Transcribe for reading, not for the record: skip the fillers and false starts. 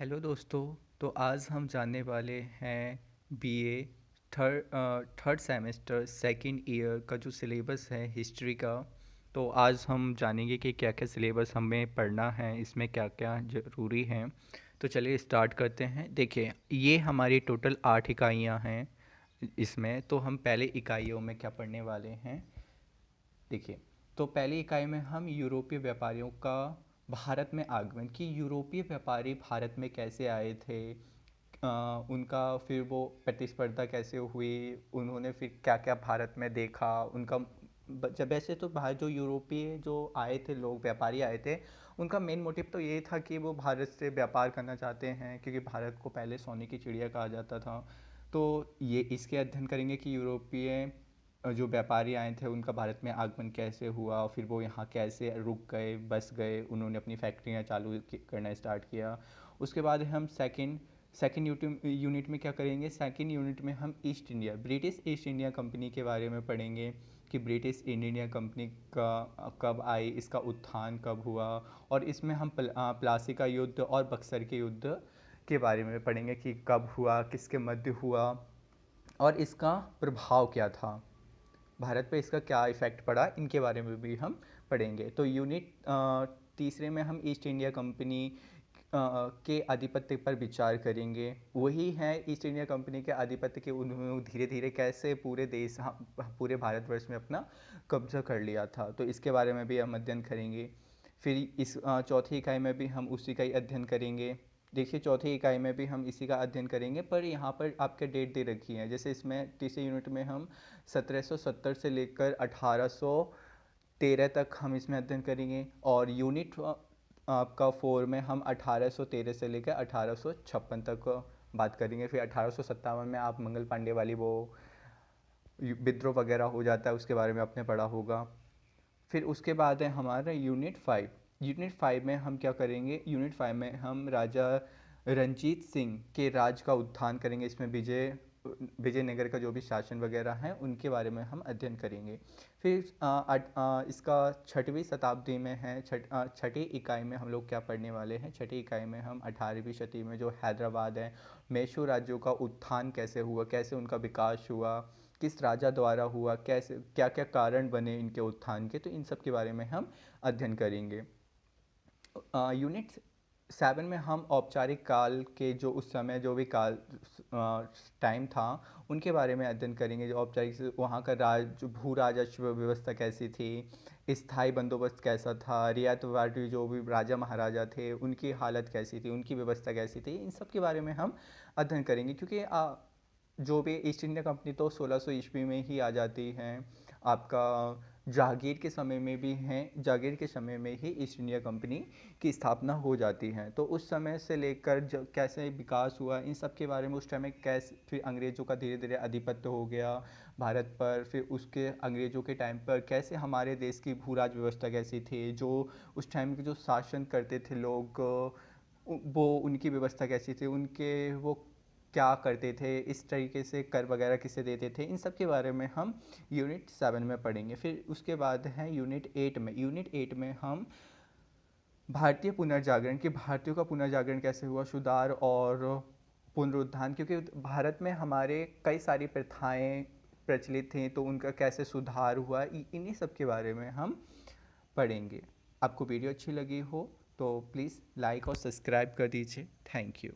Hello दोस्तों। तो आज हम जानने वाले हैं BA third semester second year का जो सिलेबस है हिस्ट्री का। तो आज हम जानेंगे कि क्या क्या सिलेबस हमें पढ़ना है, इसमें क्या क्या ज़रूरी हैं। तो चलिए स्टार्ट करते हैं। देखिए, ये हमारी टोटल 8 इकाइयाँ हैं इसमें। तो हम पहले इकाइयों में क्या पढ़ने वाले हैं, देखिए। तो पहली इकाई में हम यूरोपीय व्यापारियों का भारत में आगमन, कि यूरोपीय व्यापारी भारत में कैसे आए थे, उनका फिर वो प्रतिस्पर्धा कैसे हुई, उन्होंने फिर क्या क्या भारत में देखा, उनका जब ऐसे तो बाहर जो यूरोपीय जो आए थे, लोग व्यापारी आए थे, उनका मेन मोटिव तो ये था कि वो भारत से व्यापार करना चाहते हैं, क्योंकि भारत को पहले सोने की चिड़िया कहा जाता था। तो ये इसके अध्ययन करेंगे कि यूरोपीय जो व्यापारी आए थे उनका भारत में आगमन कैसे हुआ, फिर वो यहाँ कैसे रुक गए, बस गए, उन्होंने अपनी फैक्ट्रियाँ चालू करना स्टार्ट किया। उसके बाद हम सेकंड यूनिट में क्या करेंगे, सेकंड यूनिट में हम east India British east India company के बारे में पढ़ेंगे कि ब्रिटिश ईस्ट इंडिया कंपनी का कब आई, इसका उत्थान कब हुआ। और इसमें हम प्लासी का युद्ध और बक्सर के युद्ध के बारे में पढ़ेंगे कि कब हुआ, किसके मध्य हुआ, और इसका प्रभाव क्या था, भारत पे इसका क्या इफ़ेक्ट पड़ा, इनके बारे में भी हम पढ़ेंगे। तो यूनिट तीसरे में हम ईस्ट इंडिया कंपनी के आधिपत्य पर विचार करेंगे। वही है ईस्ट इंडिया कंपनी के आधिपत्य के, उन्होंने धीरे धीरे कैसे पूरे देश, पूरे भारतवर्ष में अपना कब्जा कर लिया था, तो इसके बारे में भी हम अध्ययन करेंगे। फिर इस चौथी इकाई में भी हम उसी का ही अध्ययन करेंगे। देखिए, चौथी इकाई में भी हम इसी का अध्ययन करेंगे, पर यहाँ पर आपके डेट दे रखी है। जैसे इसमें तीसरे यूनिट में हम 1770 से लेकर 1813 तक हम इसमें अध्ययन करेंगे। और यूनिट आपका 4 में हम 1813 से लेकर 1856 तक बात करेंगे। फिर 1857 में आप मंगल पांडे वाली वो विद्रोह वगैरह हो जाता है, उसके बारे में आपने पढ़ा होगा। फिर उसके बाद है हमारा यूनिट 5। यूनिट 5 में हम क्या करेंगे, यूनिट 5 में हम राजा रंजीत सिंह के राज का उत्थान करेंगे। इसमें विजयनगर का जो भी शासन वगैरह है उनके बारे में हम अध्ययन करेंगे। फिर इसका 6वीं शताब्दी में है, छठी इकाई में हम लोग क्या पढ़ने वाले हैं, छठी इकाई में हम 18वीं शताब्दी में जो हैदराबाद है, मैसूर राज्यों का उत्थान कैसे हुआ, कैसे उनका विकास हुआ, किस राजा द्वारा हुआ, कैसे क्या क्या कारण बने इनके उत्थान के, तो इन सब के बारे में हम अध्ययन करेंगे। यूनिट 7 में हम औपचारिक काल के, जो उस समय जो भी काल टाइम था, उनके बारे में अध्ययन करेंगे। जो औपचारिक से वहाँ का जो भू राजस्व व्यवस्था कैसी थी, स्थायी बंदोबस्त कैसा था, रियायतवाड़ी जो भी राजा महाराजा थे उनकी हालत कैसी थी, उनकी व्यवस्था कैसी थी, इन सब के बारे में हम अध्ययन करेंगे। क्योंकि जो भी ईस्ट इंडिया कंपनी तो 1600 ईस्वी में ही आ जाती है। आपका जहांगीर के समय में भी हैं, जहांगीर के समय में ही ईस्ट इंडिया कंपनी की स्थापना हो जाती है। तो उस समय से लेकर कैसे विकास हुआ, इन सब के बारे में, उस टाइम में कैसे फिर अंग्रेज़ों का धीरे धीरे आधिपत्य हो गया भारत पर, फिर उसके अंग्रेज़ों के टाइम पर कैसे हमारे देश की भू राज व्यवस्था कैसी थी, जो उस टाइम के जो शासन करते थे लोग, वो उनकी व्यवस्था कैसी थी, उनके वो क्या करते थे, इस तरीके से कर वगैरह किसे देते थे, इन सब के बारे में हम यूनिट 7 में पढ़ेंगे। फिर उसके बाद है यूनिट 8 में हम भारतीय पुनर्जागरण, कि भारतीयों का पुनर्जागरण कैसे हुआ, सुधार और पुनरुत्थान, क्योंकि भारत में हमारे कई सारी प्रथाएं प्रचलित थीं, तो उनका कैसे सुधार हुआ, इन्हीं सब के बारे में हम पढ़ेंगे। आपको वीडियो अच्छी लगी हो तो प्लीज़ लाइक और सब्सक्राइब कर दीजिए। Thank you.